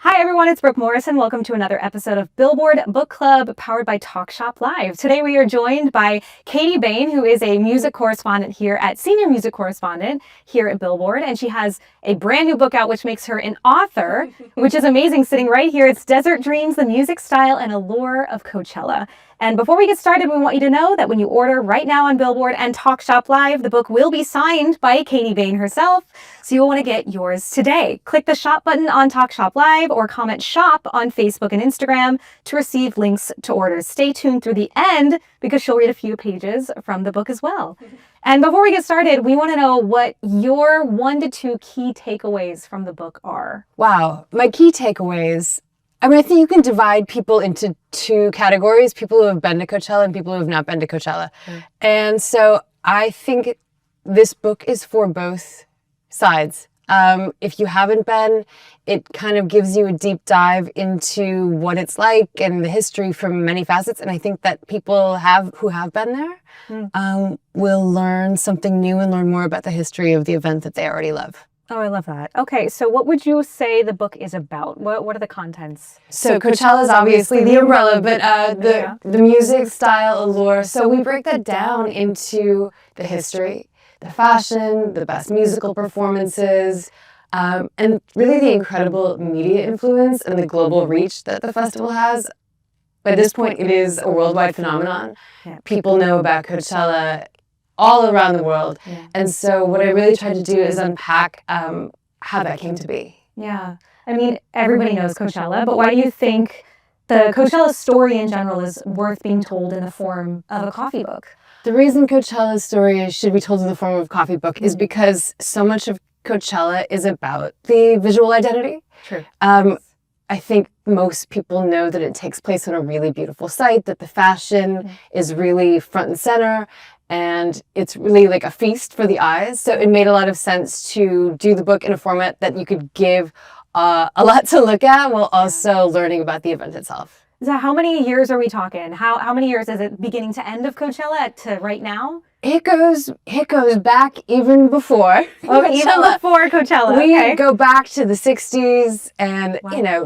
Hi everyone, it's Brooke Morrison. Welcome to another episode of Billboard Book Club powered by Talk Shop Live. Today we are joined by Katie Bain, who is a music correspondent here at Senior Music Correspondent here at Billboard. And she has a brand new book out, which makes her an author, which is amazing, sitting right here. It's Desert Dreams, the Music Style and Allure of Coachella. And before we get started, we want you to know that when you order right now on Billboard and Talk Shop Live, the book will be signed by Katie Bain herself. So you'll want to get yours today. Click the shop button on Talk Shop Live or comment shop on Facebook and Instagram to receive links to orders. Stay tuned through the end because she'll read a few pages from the book as well. And before we get started, we want to know what your 1 to 2 key takeaways from the book are. Wow. My key takeaways. I think you can divide people into 2 categories, people who have been to Coachella and people who have not been to Coachella. And so I think this book is for both sides. If you haven't been, it kind of gives you a deep dive into what it's like and the history from many facets. And I think that people who have been there will learn something new and learn more about the history of the event that they already love. Oh, I love that. Okay, so what would you say the book is about? What are the contents? So Coachella is obviously the umbrella, but the music style allure. So we break that down into the history, the fashion, the best musical performances, and really the incredible media influence and the global reach that the festival has. By this point, it is a worldwide phenomenon. Yeah. People know about Coachella all around the world. Yeah. And so what I really tried to do is unpack how that came to be. Yeah. I mean, everybody knows Coachella, but why do you think the Coachella story in general is worth being told in the form of a coffee book? The reason Coachella's story should be told in the form of a coffee book is because so much of Coachella is about the visual identity. True. I think most people know that it takes place on a really beautiful site, that the fashion is really front and center, and it's really like a feast for the eyes. So it made a lot of sense to do the book in a format that you could give a lot to look at while also learning about the event itself. So how many years are we talking? How many years is it beginning to end of Coachella to right now? It goes back even before. Oh, even before Coachella. We go back to the 60s and,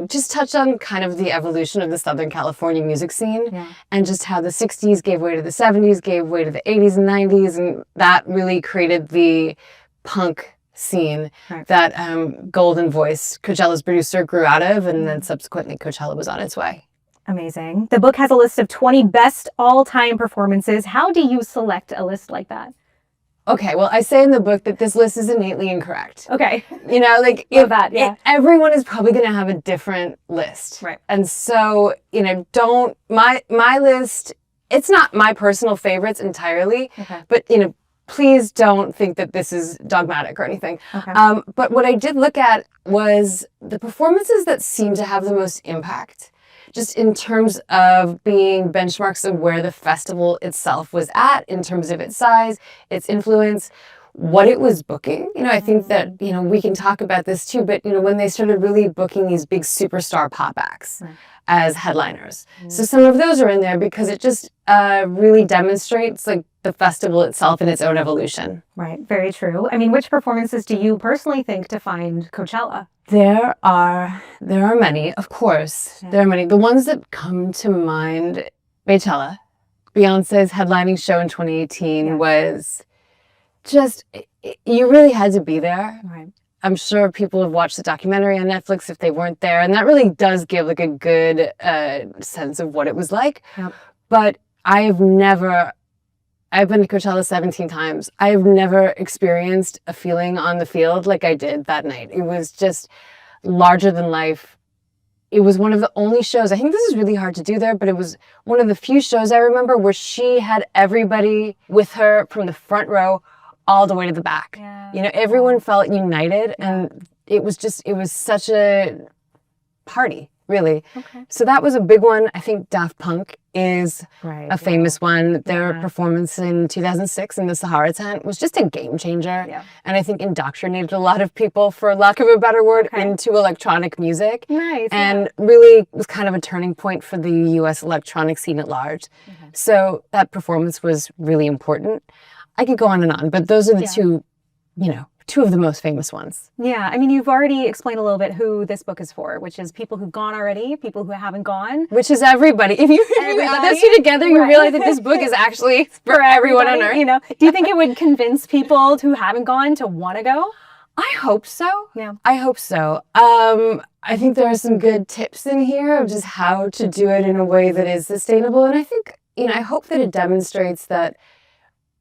just touch on kind of the evolution of the Southern California music scene and just how the 60s gave way to the 70s, gave way to the 80s and 90s, and that really created the punk scene that Golden Voice, Coachella's producer, grew out of, and then subsequently Coachella was on its way. Amazing. The book has a list of 20 best all-time performances. How do you select a list like that? Okay, well, I say in the book that this list is innately incorrect. Okay. Everyone is probably going to have a different list. Right. And so, my list, it's not my personal favorites entirely, but, please don't think that this is dogmatic or anything. Okay. But what I did look at was the performances that seem to have the most impact, just in terms of being benchmarks of where the festival itself was at, in terms of its size, its influence, what it was booking. I think that, we can talk about this too, but, when they started really booking these big superstar pop acts as headliners. So some of those are in there because it just really demonstrates like the festival itself and its own evolution. Right, very true. I mean, which performances do you personally think defined Coachella? There are many, of course. There are many. The ones that come to mind, Beychella, Beyonce's headlining show in 2018 was just, you really had to be there. Right. I'm sure people have watched the documentary on Netflix if they weren't there, and that really does give like a good sense of what it was like. Yep. But I've been to Coachella 17 times. I've never experienced a feeling on the field like I did that night. It was just larger than life. It was one of the only shows, I think this is really hard to do there, but it was one of the few shows I remember where she had everybody with her from the front row all the way to the back. Yeah. Everyone felt united, and it was such a party, really. Okay. So that was a big one. I think Daft Punk is a famous one. Their performance in 2006 in the Sahara tent was just a game changer. Yeah. And I think indoctrinated a lot of people, for lack of a better word, into electronic music. Nice. And really was kind of a turning point for the US electronic scene at large. So that performance was really important. I could go on and on, but those are the two two of the most famous ones. Yeah, I mean, you've already explained a little bit who this book is for, which is people who've gone already, people who haven't gone. Which is everybody. If you add those two together, you realize that this book is actually for everyone on earth. You know, do you think it would convince people who haven't gone to want to go? I hope so. Yeah. I hope so. I think there are some good tips in here of just how to do it in a way that is sustainable. And I think, I hope that it demonstrates that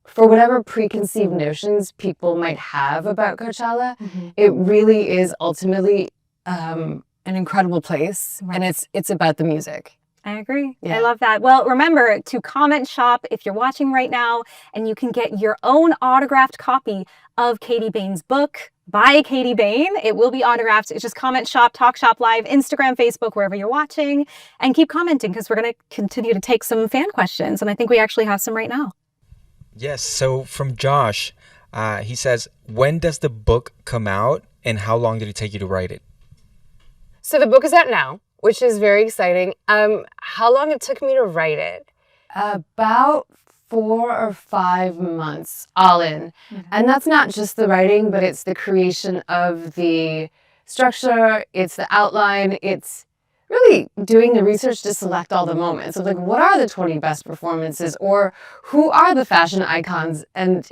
for whatever preconceived notions people might have about Coachella, it really is ultimately an incredible place. Right. And it's about the music. I agree. Yeah. I love that. Well, remember to comment shop if you're watching right now, and you can get your own autographed copy of Katie Bain's book by Katie Bain. It will be autographed. It's just comment shop, talk shop live, Instagram, Facebook, wherever you're watching, and keep commenting because we're going to continue to take some fan questions. And I think we actually have some right now. Yes. So from Josh, he says, when does the book come out and how long did it take you to write it? So the book is out now, which is very exciting. How long it took me to write it? About 4 or 5 months, all in. And that's not just the writing, but it's the creation of the structure, it's the outline, it's really doing the research to select all the moments of like, what are the 20 best performances, or who are the fashion icons? And,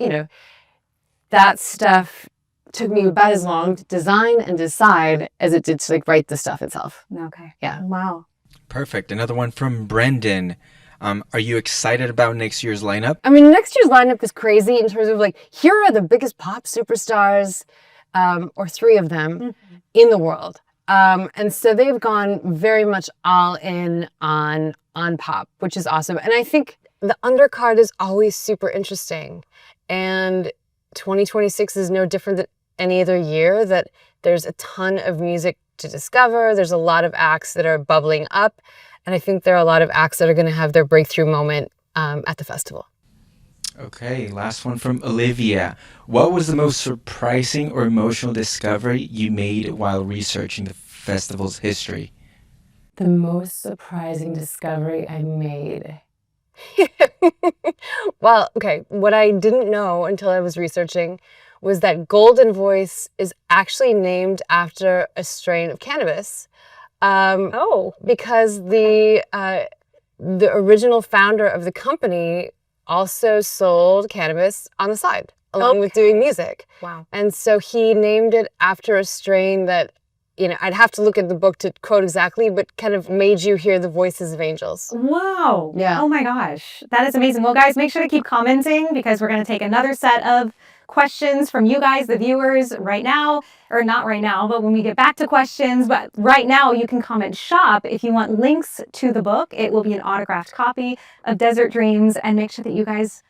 that stuff took me about as long to design and decide as it did to like write the stuff itself. Okay. Yeah. Wow. Perfect. Another one from Brendan. Are you excited about next year's lineup? I mean, next year's lineup is crazy in terms of like, here are the biggest pop superstars, or 3 of them in the world. And so they've gone very much all in on pop, which is awesome. And I think the undercard is always super interesting. And 2026 is no different than any other year, that there's a ton of music to discover. There's a lot of acts that are bubbling up. And I think there are a lot of acts that are going to have their breakthrough moment at the festival. Okay, last one from Olivia. What was the most surprising or emotional discovery you made while researching the festival's history? The most surprising discovery I made. Well, okay, what I didn't know until I was researching was that Golden Voice is actually named after a strain of cannabis. Because the original founder of the company also sold cannabis on the side, along with doing music. Wow. And so he named it after a strain that, I'd have to look at the book to quote exactly, but kind of made you hear the voices of angels. Wow. Yeah. Oh my gosh. That is amazing. Well, guys, make sure to keep commenting because we're going to take another set of questions from you guys, the viewers, right now, or not right now, but when we get back to questions. But right now, you can comment shop if you want links to the book. It will be an autographed copy of Desert Dreams, and make sure that you guys,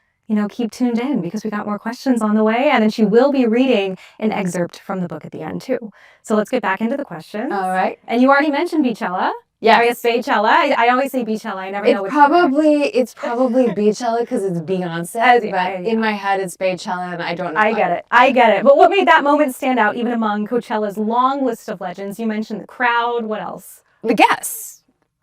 keep tuned in because we got more questions on the way. And then she will be reading an excerpt from the book at the end too. So let's get back into the questions. All right. And you already mentioned Beachella. Yeah. I guess Baychella. I always say Beachella. I never know It's probably Beachella because it's Beyonce, but in my head it's Baychella, and I don't know. I get it. But what made that moment stand out even among Coachella's long list of legends? You mentioned the crowd. What else? The guests.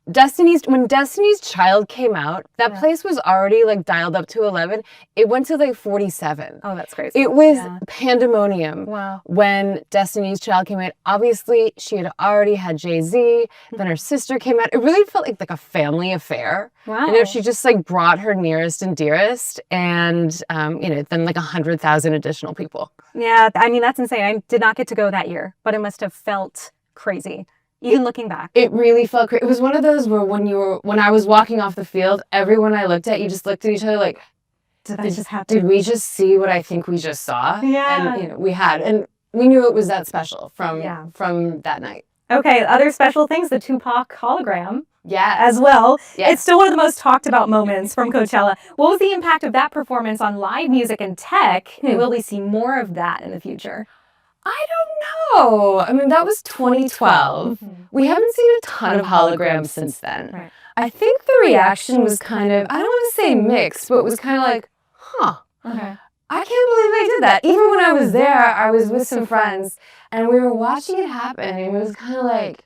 When Destiny's Child came out, that place was already like dialed up to 11. It went to like 47. Oh, that's crazy. It was pandemonium. Wow. When Destiny's Child came out. Obviously, she had already had Jay-Z. Then her sister came out. It really felt like a family affair. Wow. She just like brought her nearest and dearest, and then like 100,000 additional people. Yeah, I mean that's insane. I did not get to go that year, but it must have felt crazy. Even looking back. It really felt crazy. It was one of those where when I was walking off the field, everyone I looked at, you just looked at each other like, did we just see what I think we just saw? Yeah. And we had. And we knew it was that special from that night. Okay, other special things, the Tupac hologram. Yeah. As well. Yeah. It's still one of the most talked about moments from Coachella. What was the impact of that performance on live music and tech? Will we see more of that in the future? I don't know. I mean, that was 2012. We haven't seen a ton of holograms since then. Right. I think the reaction was kind of, I don't want to say mixed, but it was kind of like, huh. Okay. I can't believe they did that. Even when I was there, I was with some friends and we were watching it happen and it was kind of like,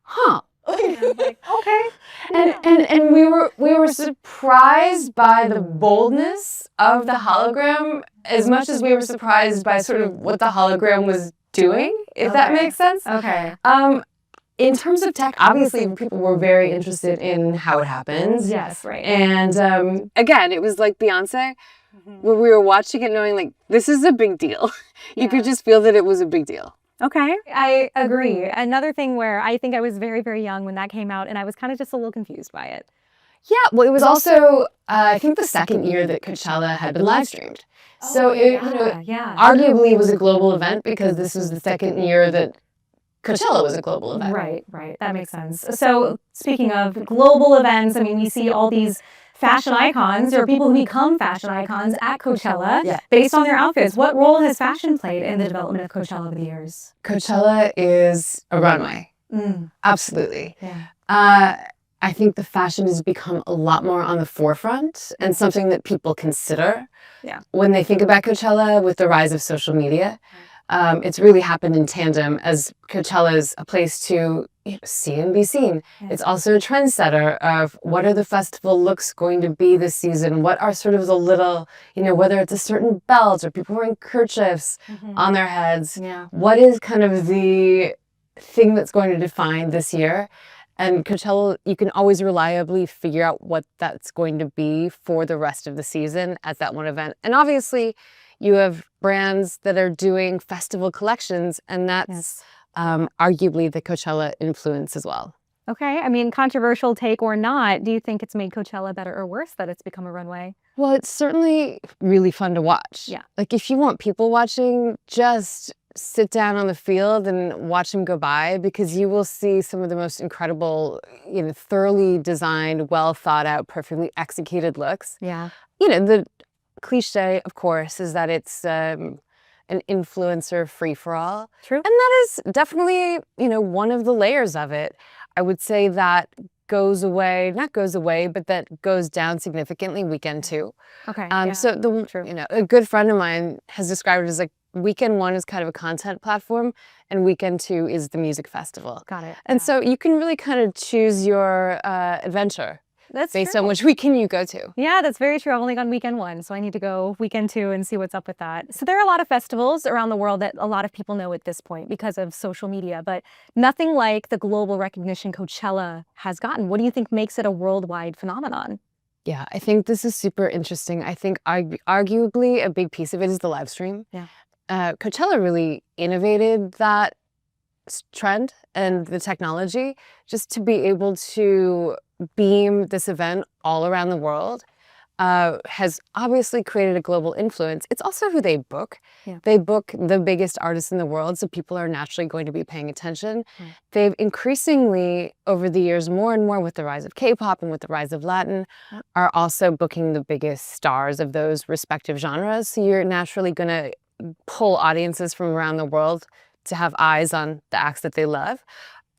huh. Like, okay. And we were surprised by the boldness of the hologram as much as we were surprised by sort of what the hologram was doing, if that makes sense. Okay. In terms of tech, obviously people were very interested in how it happens. Yes, right. And again, it was like Beyonce, where we were watching it knowing like, this is a big deal. You could just feel that it was a big deal. Okay, I agree. Another thing where I think I was very, very young when that came out, and I was kind of just a little confused by it. Yeah, well, it was also, I think, the second year that Coachella had been live streamed. So it, arguably was a global event because this was the second year that Coachella was a global event. Right. That makes sense. So speaking of global events, I mean, we see all these fashion icons or people who become fashion icons at Coachella based on their outfits. What role has fashion played in the development of Coachella over the years? Coachella is a runway. Absolutely. Yeah. I think the fashion has become a lot more on the forefront and something that people consider when they think about Coachella with the rise of social media. It's really happened in tandem as Coachella is a place to see and be seen. It's also a trendsetter of what are the festival looks going to be this season? What are sort of the little, whether it's a certain belt or people wearing kerchiefs on their heads, what is kind of the thing that's going to define this year? And Coachella, you can always reliably figure out what that's going to be for the rest of the season at that one event. And obviously, you have brands that are doing festival collections, and that's arguably the Coachella influence as well. Okay, I mean, controversial take or not, do you think it's made Coachella better or worse that it's become a runway? Well, it's certainly really fun to watch. Yeah. Like if you want people watching, just sit down on the field and watch them go by because you will see some of the most incredible, thoroughly designed, well thought out, perfectly executed looks. Yeah. The cliche, of course, is that it's an influencer free-for-all. True. And that is definitely, one of the layers of it. I would say that not goes away, but that goes down significantly weekend 2. Okay. So a good friend of mine has described it as like weekend 1 is kind of a content platform and weekend 2 is the music festival. Got it. And so you can really kind of choose your adventure. That's based true. on which weekend you go to. Yeah, that's very true. I've only gone weekend 1, so I need to go weekend 2 and see what's up with that. So there are a lot of festivals around the world that a lot of people know at this point because of social media, but nothing like the global recognition Coachella has gotten. What do you think makes it a worldwide phenomenon? Yeah, I think this is super interesting. I think arguably a big piece of it is the live stream. Yeah. Coachella really innovated that trend and the technology just to be able to beam this event all around the world has obviously created a global influence. It's also who they book. Yeah. They book the biggest artists in the world, so people are naturally going to be paying attention. Right. They've increasingly, over the years, more and more with the rise of K-pop and with the rise of Latin, are also booking the biggest stars of those respective genres. So you're naturally going to pull audiences from around the world to have eyes on the acts that they love.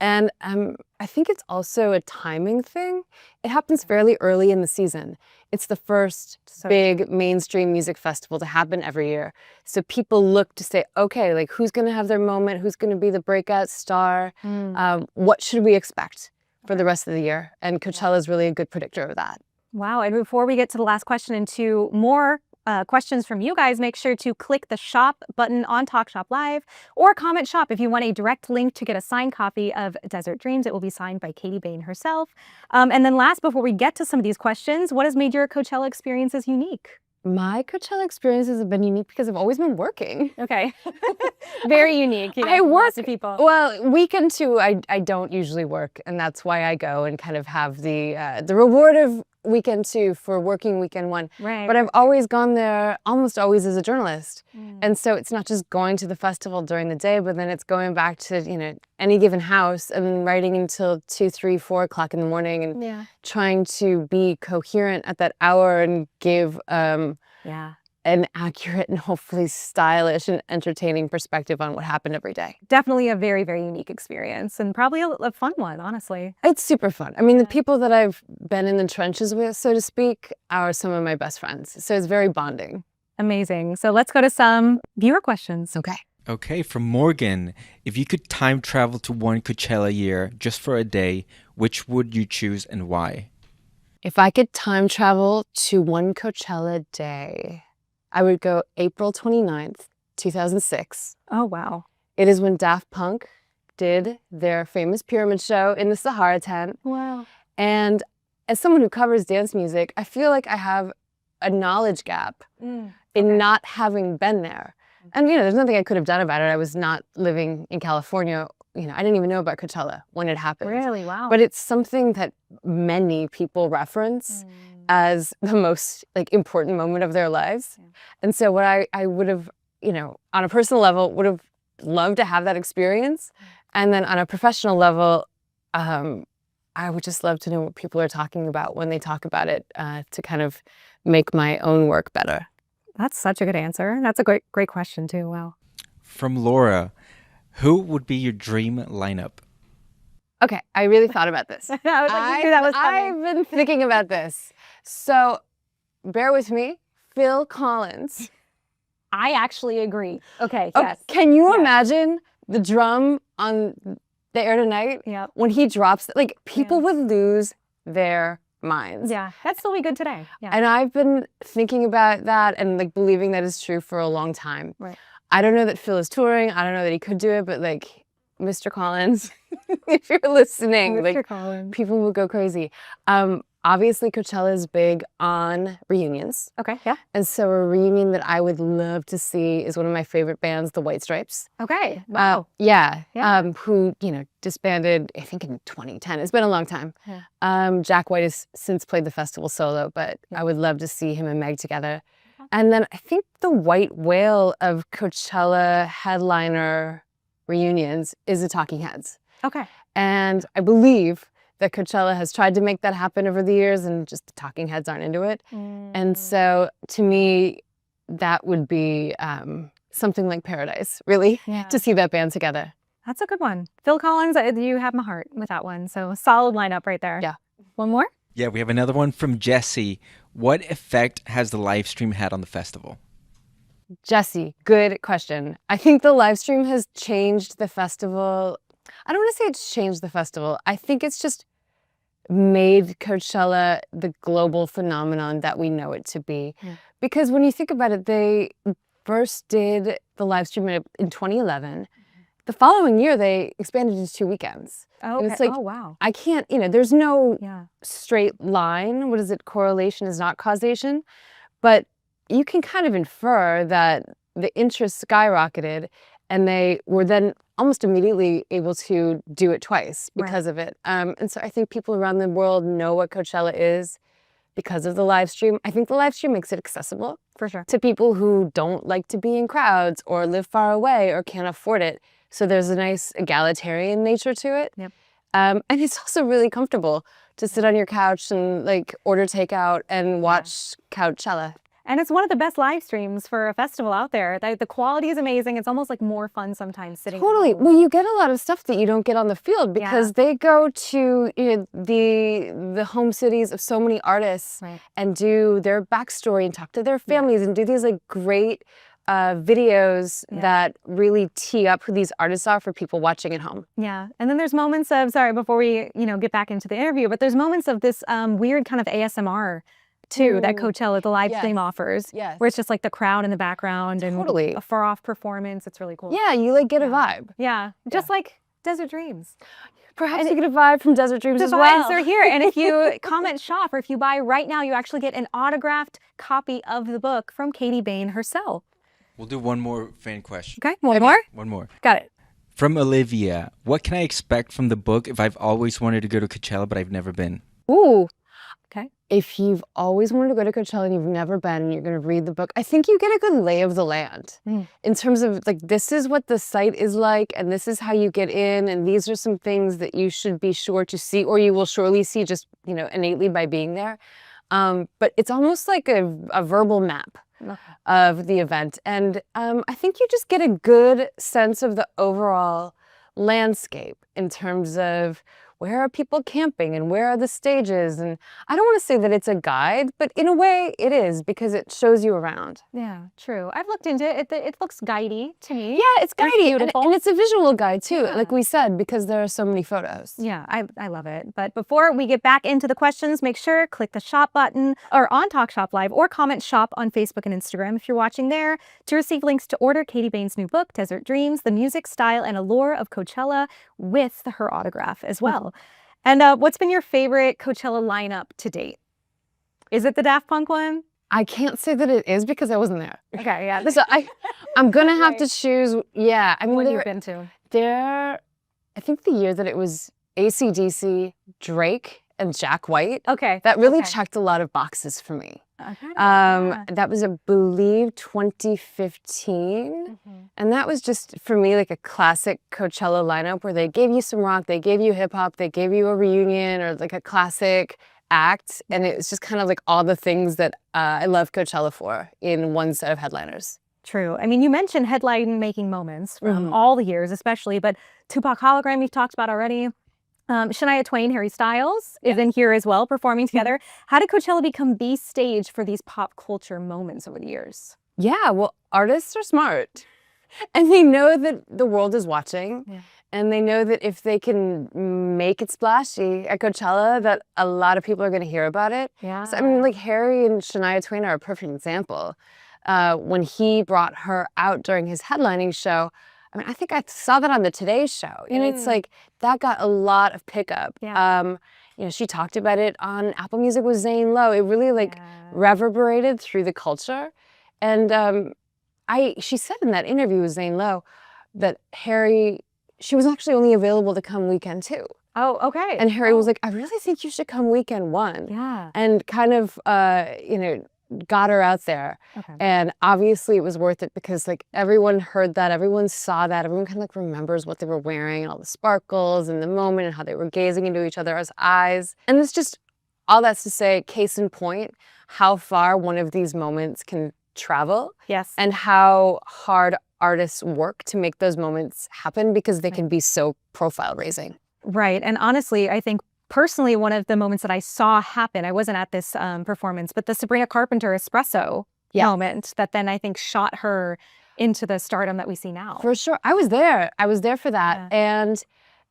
And I think it's also a timing thing. It happens fairly early in the season. It's the first big mainstream music festival to happen every year. So people look to say, okay, like who's going to have their moment? Who's going to be the breakout star? What should we expect for the rest of the year? And Coachella is really a good predictor of that. Wow. And before we get to the last question and 2 more questions from you guys, make sure to click the shop button on Talk Shop Live or comment shop if you want a direct link to get a signed copy of Desert Dreams. It will be signed by Katie Bain herself. And then last, before we get to some of these questions, what has made your Coachella experiences unique? My Coachella experiences have been unique because I've always been working. Okay. Very unique. I work. Lots of people. Well, weekend 2, I don't usually work, and that's why I go and kind of have the reward of weekend 2 for working weekend 1. Right. But I've always gone there, almost always as a journalist, and so it's not just going to the festival during the day, but then it's going back to any given house and writing until 2, 3, 4 o'clock in the morning, and trying to be coherent at that hour and give an accurate and hopefully stylish and entertaining perspective on what happened every day. Definitely a very, very unique experience and probably a fun one, honestly. It's super fun. I mean, the people that I've been in the trenches with, so to speak, are some of my best friends. So it's very bonding. Amazing. So let's go to some viewer questions. Okay. Okay, from Morgan, if you could time travel to one Coachella year just for a day, which would you choose and why? If I could time travel to one Coachella day, I would go April 29th, 2006. Oh, wow. It is when Daft Punk did their famous pyramid show in the Sahara tent. Wow. And as someone who covers dance music, I feel like I have a knowledge gap in not having been there. And, there's nothing I could have done about it. I was not living in California. I didn't even know about Coachella when it happened. Really? Wow. But it's something that many people reference as the most important moment of their lives. Yeah. And so what I would have, on a personal level, would have loved to have that experience. And then on a professional level, I would just love to know what people are talking about when they talk about it to kind of make my own work better. That's such a good answer. That's a great question too. Wow. From Laura, who would be your dream lineup? Okay, I really thought about this. I was like, you knew that was coming. I've been thinking about this. So bear with me. Phil Collins. I actually agree. Okay, yes. Can you imagine the drum on The Air Tonight? Yeah. When he drops, people would lose their minds. Yeah, that'd still be good today. Yeah. And I've been thinking about that and believing that is true for a long time. Right. I don't know that Phil is touring. I don't know that he could do it, but Mr. Collins, if you're listening, Mr. Collins. People will go crazy. Obviously, Coachella is big on reunions. Okay, yeah. And so a reunion that I would love to see is one of my favorite bands, the White Stripes. Okay, wow. Yeah. Who, disbanded, I think in 2010. It's been a long time. Yeah. Jack White has since played the festival solo, but I would love to see him and Meg together. And then I think the white whale of Coachella headliner reunions is the Talking Heads. Okay. And I believe that Coachella has tried to make that happen over the years and just the Talking Heads aren't into it. And so to me, that would be something like paradise, really, to see that band together. That's a good one. Phil Collins, you have my heart with that one. So solid lineup right there. Yeah. One more? Yeah, we have another one from Jesse. What effect has the live stream had on the festival? Jesse, good question. I think the live stream has changed the festival. I don't want to say it's changed the festival. I think it's just made Coachella the global phenomenon that we know it to be. Yeah. Because when you think about it, they first did the live stream in 2011. The following year, they expanded to 2 weekends. Oh, okay. It's wow. I can't, there's no straight line. What is it? Correlation is not causation. But you can kind of infer that the interest skyrocketed and they were then almost immediately able to do it twice because of it. And so I think people around the world know what Coachella is because of the live stream. I think the live stream makes it accessible for sure to people who don't like to be in crowds or live far away or can't afford it. So there's a nice egalitarian nature to it. Yep. And it's also really comfortable to sit on your couch and order takeout and watch Coachella. And it's one of the best live streams for a festival out there. The quality is amazing. It's almost more fun sometimes sitting. Totally. Well, you get a lot of stuff that you don't get on the field because they go to the home cities of so many artists and do their backstory and talk to their families and do these great videos that really tee up who these artists are for people watching at home. Yeah. And then there's moments of, sorry, before we, get back into the interview, but there's moments of this weird kind of ASMR too, that Coachella, the live stream offers, where it's just the crowd in the background and a far-off performance. It's really cool. Yeah, you get a vibe. Yeah, just like Desert Dreams. Perhaps you get a vibe from Desert Dreams as well. The vibes are here. And if you comment shop or if you buy right now, you actually get an autographed copy of the book from Katie Bain herself. We'll do one more fan question. Okay, one more? One more. Got it. From Olivia, what can I expect from the book if I've always wanted to go to Coachella but I've never been? Ooh. Okay. If you've always wanted to go to Coachella and you've never been and you're going to read the book, I think you get a good lay of the land in terms of this is what the site is like and this is how you get in and these are some things that you should be sure to see or you will surely see just, innately by being there. But it's almost like a verbal map of the event. And I think you just get a good sense of the overall landscape in terms of where are people camping and where are the stages. And I don't want to say that it's a guide, but in a way it is, because it shows you around. Yeah, true. I've looked into it. It looks guidey to me. Yeah, it's Very guidey, beautiful. and it's a visual guide too, Yeah. like we said, because there are so many photos. Yeah, I love it. But before we get back into the questions, make sure click the shop button or on Talk Shop Live, or comment shop on Facebook and Instagram if you're watching there, to receive links to order Katie Bain's new book, Desert Dreams, The Music, Style, and Allure of Coachella, with her autograph as well. And what's been your favorite Coachella lineup to date? Is it the Daft Punk one? I can't say that it is because I wasn't there. Okay, yeah. So I'm gonna have Right. to choose. Yeah, I mean, What have you been to? I think the year that it was AC/DC, Drake, and Jack White, Okay. that really okay. checked a lot of boxes for me. Okay. Yeah. That was, I believe, 2015. And that was just, for me, like a classic Coachella lineup where they gave you some rock, they gave you hip hop, they gave you a reunion or like a classic act. And it was just kind of like all the things that I love Coachella for in one set of headliners. True. I mean, you mentioned headline-making moments from Mhm. all the years, especially, but Tupac Hologram we've talked about already. Shania Twain, Harry Styles is in here as well, performing together. How did Coachella become the stage for these pop culture moments over the years? Yeah, well, artists are smart. And they know that the world is watching. Yeah. And they know that if they can make it splashy at Coachella, that a lot of people are going to hear about it. Yeah. So, I mean, like Harry and Shania Twain are a perfect example. When he brought her out during his headlining show, I mean, I think I saw that on the Today Show. And it's like, that got a lot of pickup. Yeah. You know, she talked about it on Apple Music with Zane Lowe. It really like reverberated through the culture. And she said in that interview with Zane Lowe that she was actually only available to come weekend 2. Oh, okay. And Harry was like, I really think you should come weekend 1. Yeah. And kind of, got her out there. Okay. And obviously it was worth it because like everyone heard that, everyone saw that, everyone kind of like remembers what they were wearing and all the sparkles and the moment and how they were gazing into each other's eyes. And it's just, all that's to say, case in point, how far one of these moments can travel. Yes. And how hard artists work to make those moments happen because they can be so profile raising. Right. And honestly, I think personally, one of the moments that I saw happen, I wasn't at this performance, but the Sabrina Carpenter espresso moment that then I think shot her into the stardom that we see now. For sure. I was there. I was there for that. Yeah. And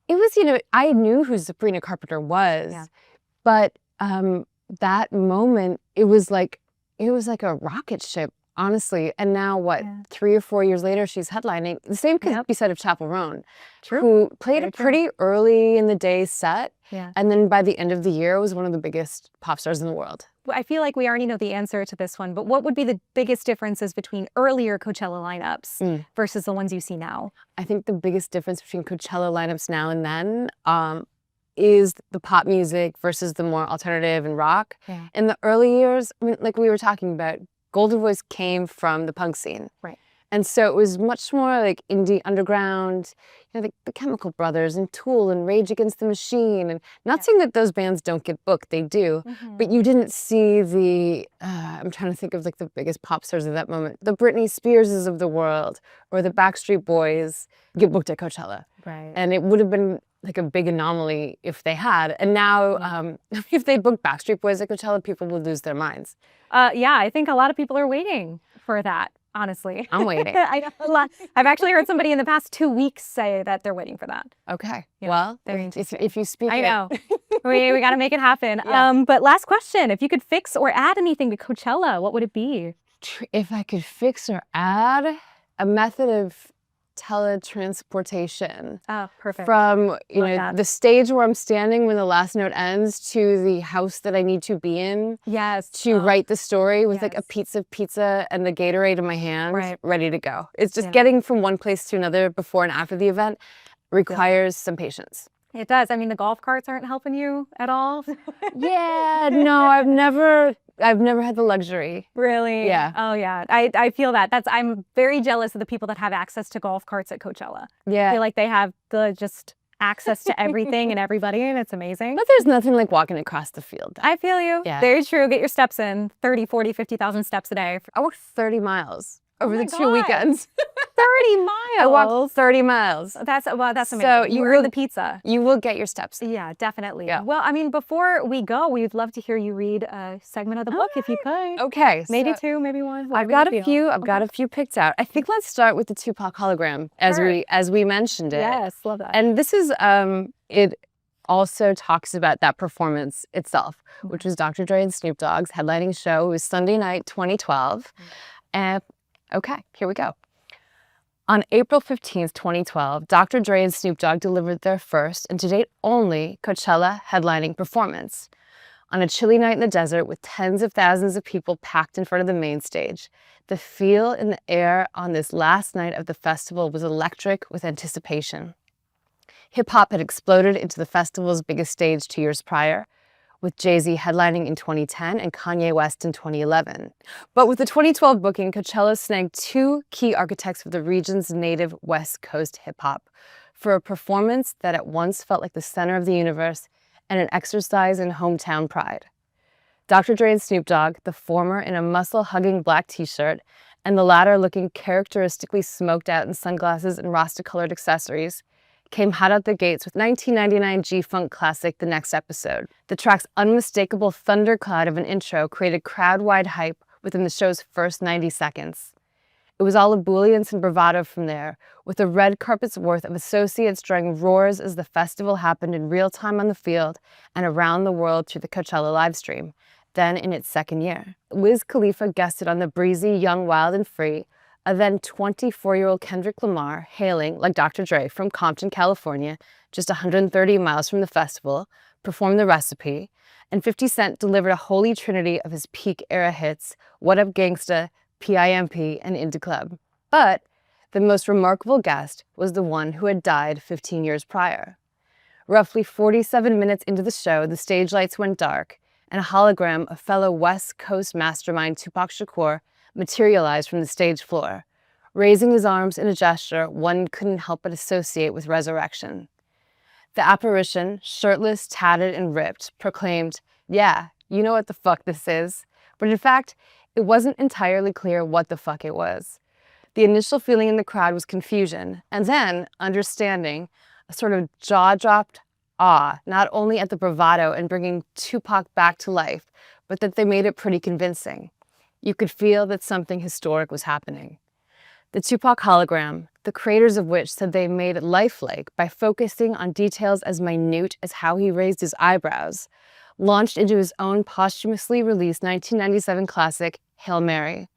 it was, I knew who Sabrina Carpenter was, but that moment, it was like a rocket ship, honestly. And now 3 or 4 years later, she's headlining. The same could be said of Chappell Roan, who played a pretty early in the day set. Yeah. And then by the end of the year, was one of the biggest pop stars in the world. I feel like we already know the answer to this one, but what would be the biggest differences between earlier Coachella lineups versus the ones you see now? I think the biggest difference between Coachella lineups now and then is the pop music versus the more alternative and rock. Yeah. In the early years, I mean, like we were talking about, Golden Voice came from the punk scene. Right. And so it was much more like indie underground, the Chemical Brothers and Tool and Rage Against the Machine. And not saying that those bands don't get booked, they do. But you didn't see the, I'm trying to think of like the biggest pop stars of that moment, the Britney Spearses of the world or the Backstreet Boys get booked at Coachella. Right. And it would have been like a big anomaly if they had. And now if they booked Backstreet Boys at Coachella, people would lose their minds. Yeah, I think a lot of people are waiting for that. Honestly, I'm waiting. I know a lot. I've actually heard somebody in the past 2 weeks say that they're waiting for that. Okay. Yeah, well, if you speak I know. we got to make it happen. Yeah. But last question, if you could fix or add anything to Coachella, what would it be? If I could fix or add a method of teletransportation. Oh, perfect. From, the stage where I'm standing when the last note ends to the house that I need to be in. Yes. To write the story with like a piece of pizza and the Gatorade in my hand, ready to go. It's just getting from one place to another before and after the event requires some patience. It does. I mean, the golf carts aren't helping you at all. No, I've never had the luxury. Really? Yeah. Oh, yeah. I feel that. I'm very jealous of the people that have access to golf carts at Coachella. Yeah. I feel like they have the just access to everything and everybody, and it's amazing. But there's nothing like walking across the field. I feel you. Yeah. Very true. Get your steps in. 30, 40, 50,000 steps a day. I walked 30 miles over my the 2 God. weekends. 30 miles. I walked 30 miles. That's amazing. So you you earned will- the pizza. You will get your steps. Yeah, definitely. Yeah. Well, I mean, before we go, we'd love to hear you read a segment of the book if you could. Okay. Maybe so two, maybe one. I've whatever got you a feel. few. I've got a few picked out. I think let's start with the Tupac hologram as we mentioned it. Yes, love that. And this is it also talks about that performance itself, which was Dr. Dre and Snoop Dogg's headlining show. It was Sunday night, 2012. And okay, here we go. On April 15th, 2012, Dr. Dre and Snoop Dogg delivered their first, and to date only, Coachella headlining performance. On a chilly night in the desert with tens of thousands of people packed in front of the main stage, the feel in the air on this last night of the festival was electric with anticipation. Hip-hop had exploded into the festival's biggest stage 2 years prior, with Jay-Z headlining in 2010 and Kanye West in 2011. But with the 2012 booking, Coachella snagged two key architects of the region's native West Coast hip-hop for a performance that at once felt like the center of the universe and an exercise in hometown pride. Dr. Dre and Snoop Dogg, the former in a muscle-hugging black t-shirt, and the latter looking characteristically smoked out in sunglasses and Rasta-colored accessories, came hot out the gates with 1999 G-Funk classic The Next Episode. The track's unmistakable thundercloud of an intro created crowd-wide hype within the show's first 90 seconds. It was all ebullience and bravado from there, with a red carpet's worth of associates drawing roars as the festival happened in real time on the field and around the world through the Coachella livestream, then in its second year. Wiz Khalifa guested on the breezy Young, Wild and Free, a then 24-year-old Kendrick Lamar hailing, like Dr. Dre, from Compton, California, just 130 miles from the festival, performed The Recipe, and 50 Cent delivered a holy trinity of his peak era hits, What Up Gangsta, PIMP, and Into Club. But the most remarkable guest was the one who had died 15 years prior. Roughly 47 minutes into the show, the stage lights went dark, and a hologram of fellow West Coast mastermind Tupac Shakur materialized from the stage floor, raising his arms in a gesture one couldn't help but associate with resurrection. The apparition, shirtless, tatted, and ripped, proclaimed, "Yeah, you know what the fuck this is." But in fact, it wasn't entirely clear what the fuck it was. The initial feeling in the crowd was confusion, and then understanding, a sort of jaw-dropped awe, not only at the bravado in bringing Tupac back to life, but that they made it pretty convincing. You could feel that something historic was happening. The Tupac hologram, the creators of which said they made it lifelike by focusing on details as minute as how he raised his eyebrows, launched into his own posthumously released 1997 classic, Hail Mary.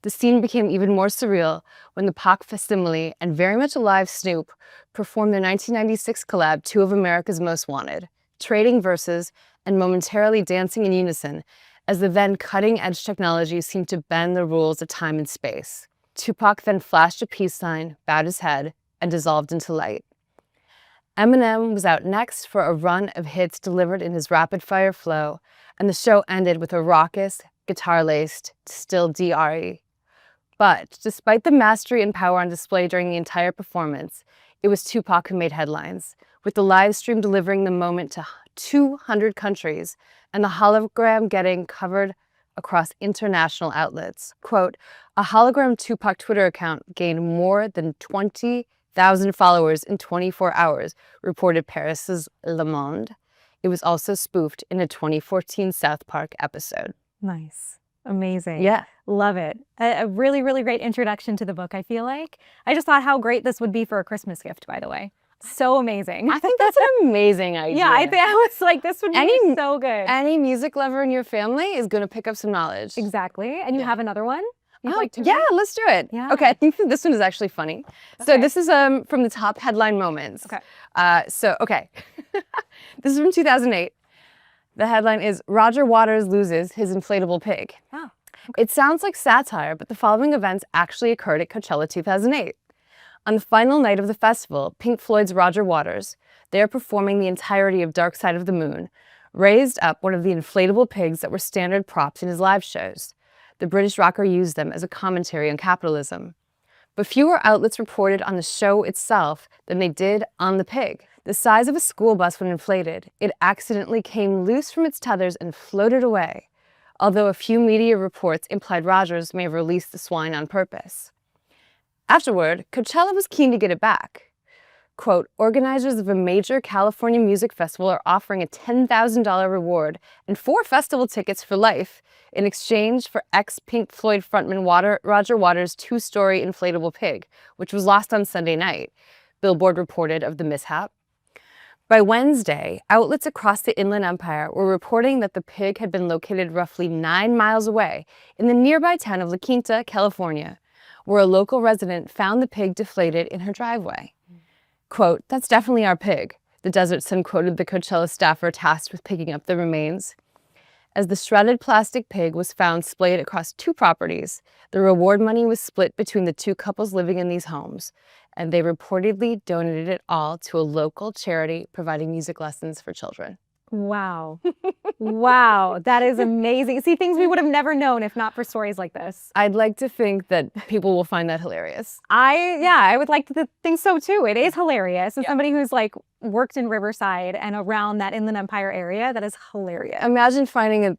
The scene became even more surreal when the Pac facsimile and very much alive Snoop performed their 1996 collab, Two of America's Most Wanted, trading verses and momentarily dancing in unison as the then cutting-edge technology seemed to bend the rules of time and space. Tupac then flashed a peace sign, bowed his head, and dissolved into light. Eminem was out next for a run of hits delivered in his rapid-fire flow, and the show ended with a raucous, guitar-laced, still DRE. But despite the mastery and power on display during the entire performance, it was Tupac who made headlines, with the live stream delivering the moment to 200 countries and the hologram getting covered across international outlets. Quote, a hologram Tupac Twitter account gained more than 20,000 followers in 24 hours, reported Paris's Le Monde. It was also spoofed in a 2014 South Park episode. Nice. Amazing. Yeah. Love it. A really, really great introduction to the book, I feel like. I just thought how great this would be for a Christmas gift, by the way. So amazing. I think that's an amazing idea. Yeah, I was like, this would be so good. Any music lover in your family is going to pick up some knowledge. Exactly. And you have another one? You'd Oh, like to yeah, read? let's do it. Yeah. Okay, I think that this one is actually funny. So Okay. this is from the top headline moments. Okay. Okay. This is from 2008. The headline is, Roger Waters loses his inflatable pig. Oh. It sounds like satire, but the following events actually occurred at Coachella 2008. On the final night of the festival, Pink Floyd's Roger Waters, there performing the entirety of Dark Side of the Moon, raised up one of the inflatable pigs that were standard props in his live shows. The British rocker used them as a commentary on capitalism. But fewer outlets reported on the show itself than they did on the pig. The size of a school bus when inflated, it accidentally came loose from its tethers and floated away. although a few media reports implied Rogers may have released the swine on purpose. Afterward, Coachella was keen to get it back. Quote, organizers of a major California music festival are offering a $10,000 reward and 4 festival tickets for life in exchange for ex-Pink Floyd frontman Roger Waters' 2-story inflatable pig, which was lost on Sunday night. Billboard reported of the mishap. By Wednesday, outlets across the Inland Empire were reporting that the pig had been located roughly 9 miles away in the nearby town of La Quinta, California, where a local resident found the pig deflated in her driveway. Quote, that's definitely our pig, the Desert Sun quoted the Coachella staffer tasked with picking up the remains. As the shredded plastic pig was found splayed across 2 properties, the reward money was split between the 2 couples living in these homes, and they reportedly donated it all to a local charity providing music lessons for children. Wow. Wow. That is amazing. See, things we would have never known if not for stories like this. I'd like to think that people will find that hilarious. I would like to think so too. It is hilarious. And Yeah. somebody who's like worked in Riverside and around that Inland Empire area, that is hilarious. Imagine finding a,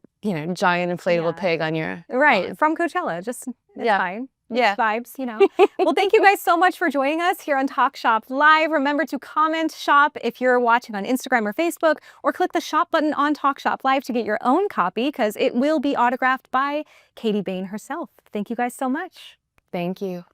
giant inflatable Yeah. pig on your Right. lawn. From Coachella. Just, it's Yeah. fine. Yeah. Vibes, Well, thank you guys so much for joining us here on Talk Shop Live. Remember to comment shop if you're watching on Instagram or Facebook, or click the shop button on Talk Shop Live to get your own copy because it will be autographed by Katie Bain herself. Thank you guys so much. Thank you.